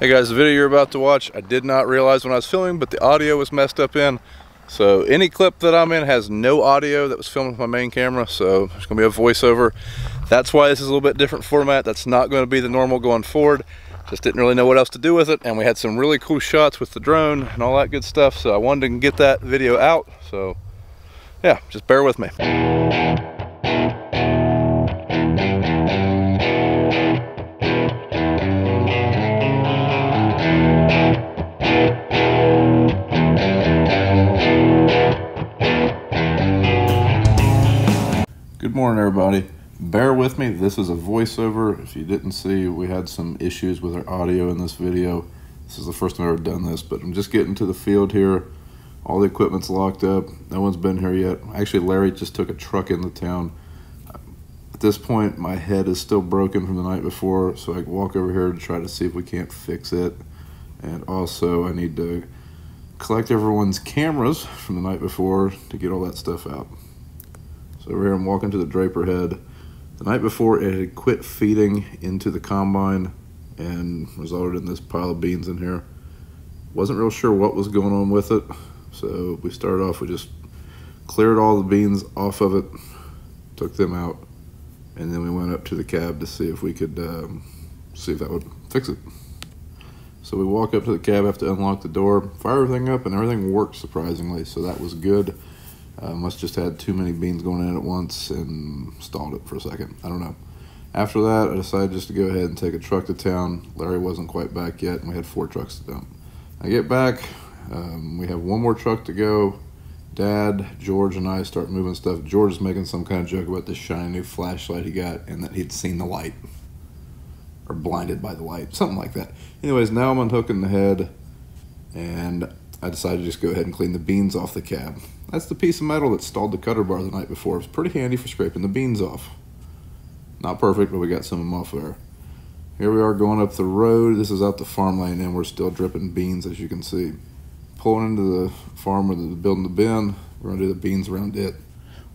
Hey guys, the video you're about to watch, I did not realize when I was filming, but the audio was messed up in. So any clip that I'm in has no audio that was filmed with my main camera, so there's gonna be a voiceover. That's why this is a little bit different format. That's not gonna be the normal going forward. Just didn't really know what else to do with it, and we had some really cool shots with the drone and all that good stuff, so I wanted to get that video out. So yeah, just bear with me. Good morning, everybody. Bear with me, this is a voiceover. If you didn't see, we had some issues with our audio in this video. This is the first time I've ever done this, but I'm just getting to the field here. All the equipment's locked up. No one's been here yet. Actually, Larry just took a truck into town. At this point, my head is still broken from the night before, so I can walk over here to try to see if we can't fix it. And also, I need to collect everyone's cameras from the night before to get all that stuff out. So over here I'm walking to the Draper head. The night before it had quit feeding into the combine and resulted in this pile of beans in here. Wasn't real sure what was going on with it, so we started off, we just cleared all the beans off of it, took them out, and then we went up to the cab to see if we could see if that would fix it. So we walk up to the cab, have to unlock the door, fire everything up, and everything worked surprisingly, so that was good. Must just had too many beans going in at once and stalled it for a second. I don't know. After that, I decided just to go ahead and take a truck to town. Larry wasn't quite back yet, and we had 4 trucks to dump. I get back, we have 1 more truck to go. Dad, George, and I start moving stuff. George is making some kind of joke about this shiny new flashlight he got and that he'd seen the light. Or blinded by the light, something like that. Anyways, now I'm unhooking the head, and I decided to just go ahead and clean the beans off the cab. That's the piece of metal that stalled the cutter bar the night before. It was pretty handy for scraping the beans off. Not perfect, but we got some of them off there. Here we are going up the road. This is out the farm lane, and we're still dripping beans, as you can see. Pulling into the farm where they're building the bin. We're gonna do the beans around it.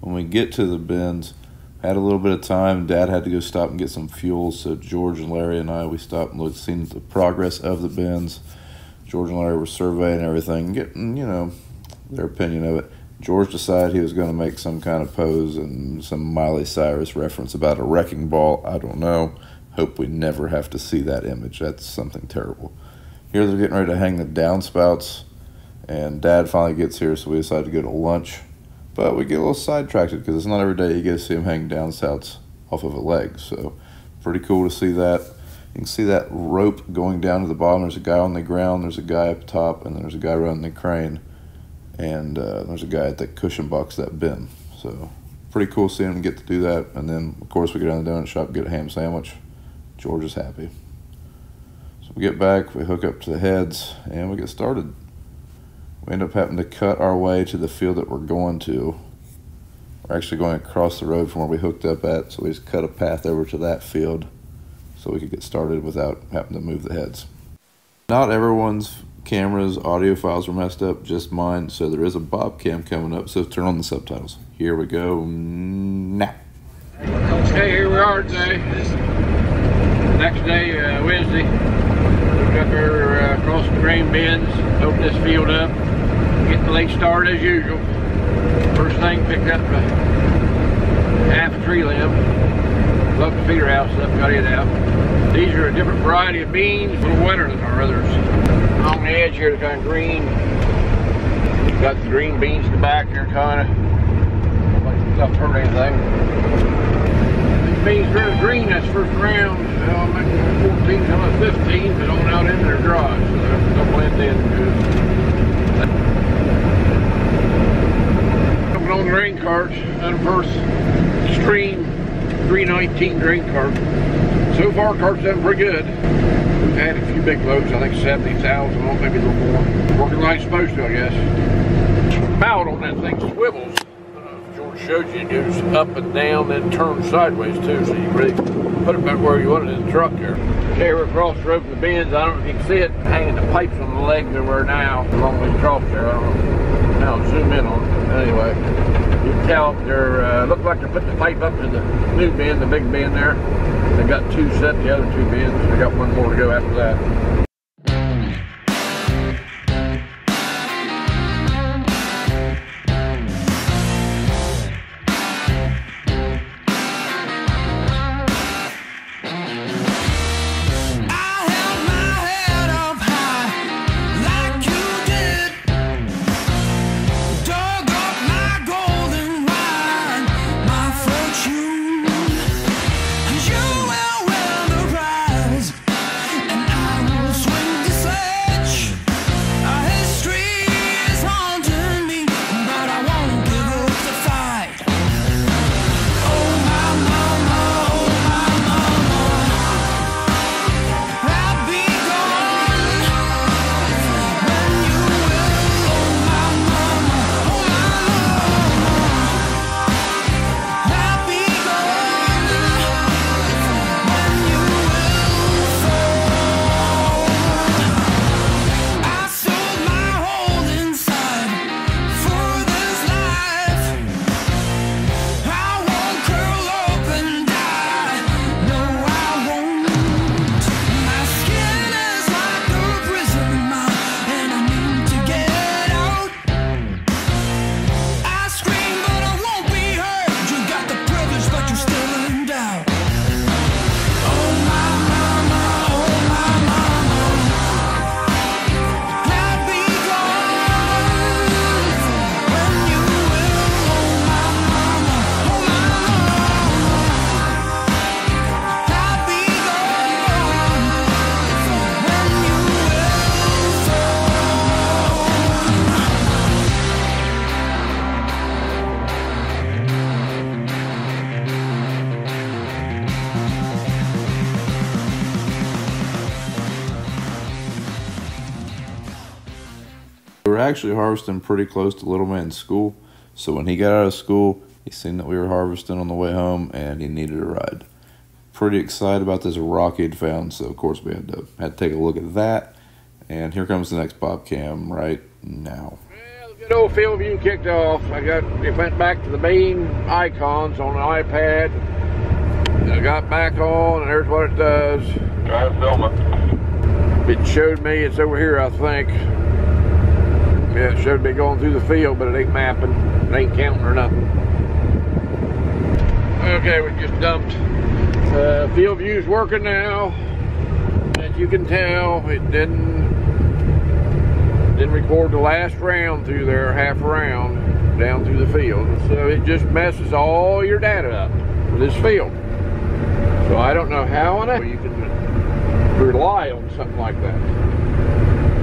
When we get to the bins, had a little bit of time. Dad had to go stop and get some fuel, so George and Larry and I, we stopped and looked, seen the progress of the bins. George and Larry were surveying everything, getting, you know, their opinion of it. George decided he was going to make some kind of pose and some Miley Cyrus reference about a wrecking ball. I don't know. Hope we never have to see that image. That's something terrible. Here they're getting ready to hang the downspouts, and Dad finally gets here, so we decided to go to lunch. But we get a little sidetracked because it's not every day you get to see him hang downspouts off of a leg. So pretty cool to see that. You can see that rope going down to the bottom. There's a guy on the ground, there's a guy up top, and there's a guy running the crane. And there's a guy at that cushion box, that bin. So pretty cool seeing him get to do that. And then, of course, we go down to the donut shop, get a ham sandwich. George is happy. So we get back, we hook up to the heads, and we get started. We end up having to cut our way to the field that we're going to. We're actually going across the road from where we hooked up at, so we just cut a path over to that field so we could get started without having to move the heads. Not everyone's cameras, audio files were messed up, just mine, so there is a bob cam coming up, so turn on the subtitles. Here we go now. Okay, here we are today. Next day, Wednesday. We're up here across the grain bins, open this field up, get the late start as usual. First thing, picked up half a tree limb, left the feeder house up, got it out. These are a different variety of beans, a little wetter than our others. On the edge here, they're kind of green. Got the green beans in the back here, kind of. Like it's not hurt anything. These beans are really green. That's first round. I'm making 14, some of 15, but on out in there dry, so they'll blend in good. I'm on the grain carts. And first stream 319 grain cart. So far, cart's done pretty good. We've had a few big loads, I think 70,000, maybe a little more. Working like it's supposed to, I guess. Spout on that thing swivels. George showed you it goes up and down, then turns sideways too, so you really put it back where you want it in the truck there. Okay, we're across the road from the bins. I don't know if you can see it, hanging the pipes on the leg that we're now along this trough there. I don't know. Now zoom in on it. Anyway, you can tell they're look like they're putting the pipe up to the new bin, the big bin there. They got 2 set, the other 2 bins. They got 1 more to go after that. We were actually harvesting pretty close to little man's school, so when he got out of school, he seen that we were harvesting on the way home, and he needed a ride. Pretty excited about this rock he'd found, so of course we had to take a look at that. And here comes the next Bob Cam right now. Well, the good old field view kicked off. It went back to the main icons on the iPad. I got back on, and there's what it does. Try to film it. It showed me it's over here, I think. Yeah, it showed me going through the field, but it ain't mapping. It ain't counting or nothing. Okay, we just dumped. Field view's working now. As you can tell, it didn't record the last round through there, half a round down through the field. So it just messes all your data up for this field. So I don't know how you can rely on something like that.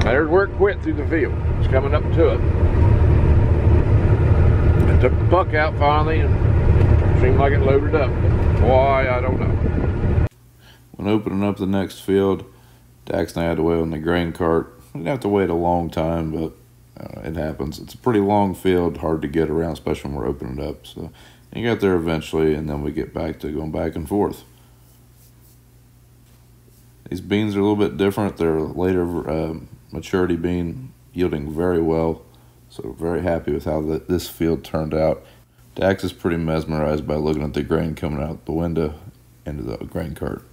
There's where it quit through the field. It's coming up to it. I took the puck out finally, and it seemed like it loaded up. Why, I don't know. When opening up the next field, Dax and I had to wait on the grain cart. We didn't have to wait a long time, but it happens. It's a pretty long field, hard to get around, especially when we're opening it up. So you got there eventually, and then we get back to going back and forth. These beans are a little bit different. They're later maturity bean, yielding very well. So very happy with how this field turned out. Dax is pretty mesmerized by looking at the grain coming out the window into the grain cart.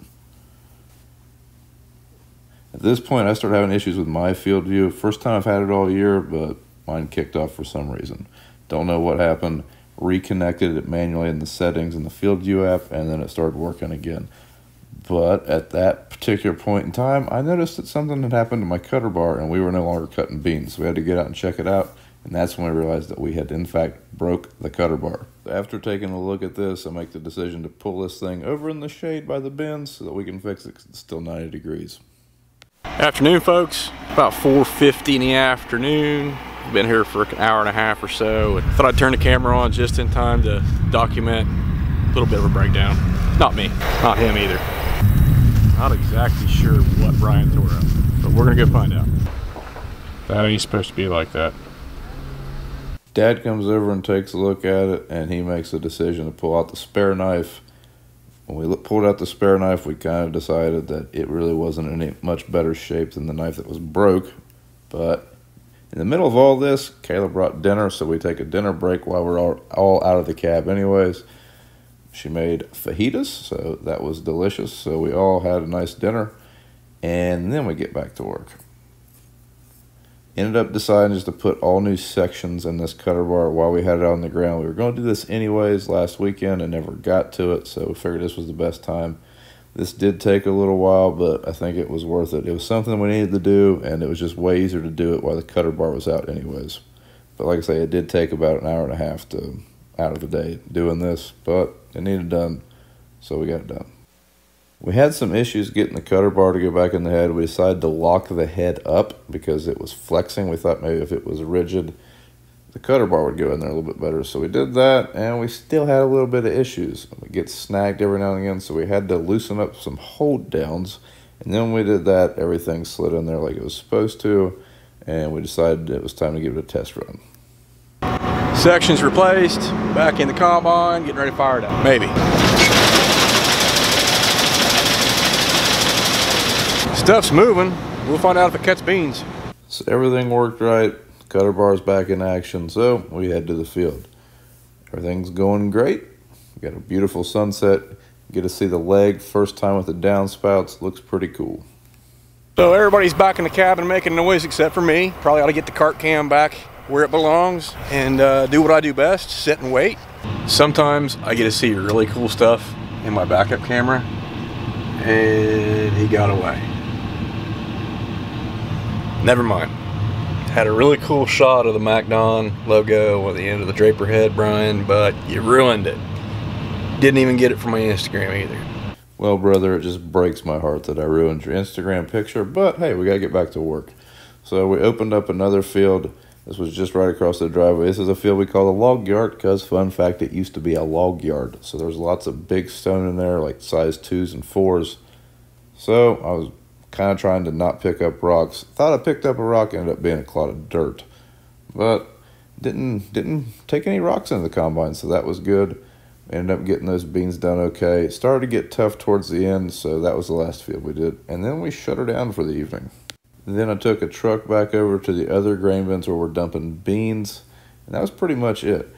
At this point, I started having issues with my field view. First time I've had it all year, but mine kicked off for some reason. Don't know what happened. Reconnected it manually in the settings in the field view app, and then it started working again. But at that particular point in time, I noticed that something had happened to my cutter bar, and we were no longer cutting beans. So we had to get out and check it out, and that's when we realized that we had, in fact, broke the cutter bar. After taking a look at this, I make the decision to pull this thing over in the shade by the bins so that we can fix it 'cause it's still 90 degrees. Afternoon, folks. About 4:50 in the afternoon. Been here for an hour and a half or so. And thought I'd turn the camera on just in time to document a little bit of a breakdown. Not me, not him either. Not exactly sure what Brian tore up, but we're gonna go find out. That ain't supposed to be like that. Dad comes over and takes a look at it, and he makes a decision to pull out the spare knife. When we pulled out the spare knife, we kind of decided that it really wasn't in any much better shape than the knife that was broke. But in the middle of all this, Kayla brought dinner, so we take a dinner break while we're all out of the cab anyways. She made fajitas, so that was delicious. So we all had a nice dinner, and then we get back to work. Ended up deciding just to put all new sections in this cutter bar while we had it on the ground. We were going to do this anyways last weekend and never got to it, so we figured this was the best time. This did take a little while, but I think it was worth it. It was something we needed to do, and it was just way easier to do it while the cutter bar was out anyways. But like I say, it did take about an hour and a half out of the day doing this, but it needed done, so we got it done. We had some issues getting the cutter bar to go back in the head. We decided to lock the head up because it was flexing. We thought maybe if it was rigid, the cutter bar would go in there a little bit better. So we did that, and we still had a little bit of issues. It gets snagged every now and again, so we had to loosen up some hold downs. And then when we did that, everything slid in there like it was supposed to, and we decided it was time to give it a test run. Sections replaced, back in the combine, getting ready to fire it up. Maybe. Stuff's moving. We'll find out if it cuts beans. So everything worked right. Cutter bar's back in action, so we head to the field. Everything's going great. We got a beautiful sunset. Get to see the leg first time with the downspouts. Looks pretty cool. So everybody's back in the cabin making noise except for me. Probably ought to get the cart cam back where it belongs and do what I do best, sit and wait. Sometimes I get to see really cool stuff in my backup camera, and he got away. Never mind. Had a really cool shot of the MacDon logo at the end of the Draper head, Brian, but you ruined it. Didn't even get it from my Instagram either. Well, brother, it just breaks my heart that I ruined your Instagram picture, but hey, we got to get back to work. So we opened up another field. This was just right across the driveway. This is a field we call the log yard because, fun fact, it used to be a log yard. So there's lots of big stone in there, like size 2s and 4s. So I was kind of trying to not pick up rocks. Thought I picked up a rock, ended up being a clod of dirt. but didn't take any rocks into the combine, so that was good. Ended up getting those beans done okay. It started to get tough towards the end, so that was the last field we did. And then we shut her down for the evening. Then I took a truck back over to the other grain bins where we're dumping beans, and that was pretty much it.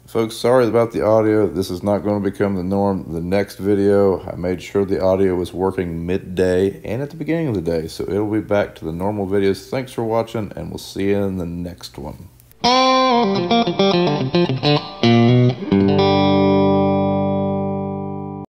Folks, sorry about the audio. This is not going to become the norm. The next video, I made sure the audio was working midday and at the beginning of the day, so it'll be back to the normal videos. Thanks for watching, and we'll see you in the next one.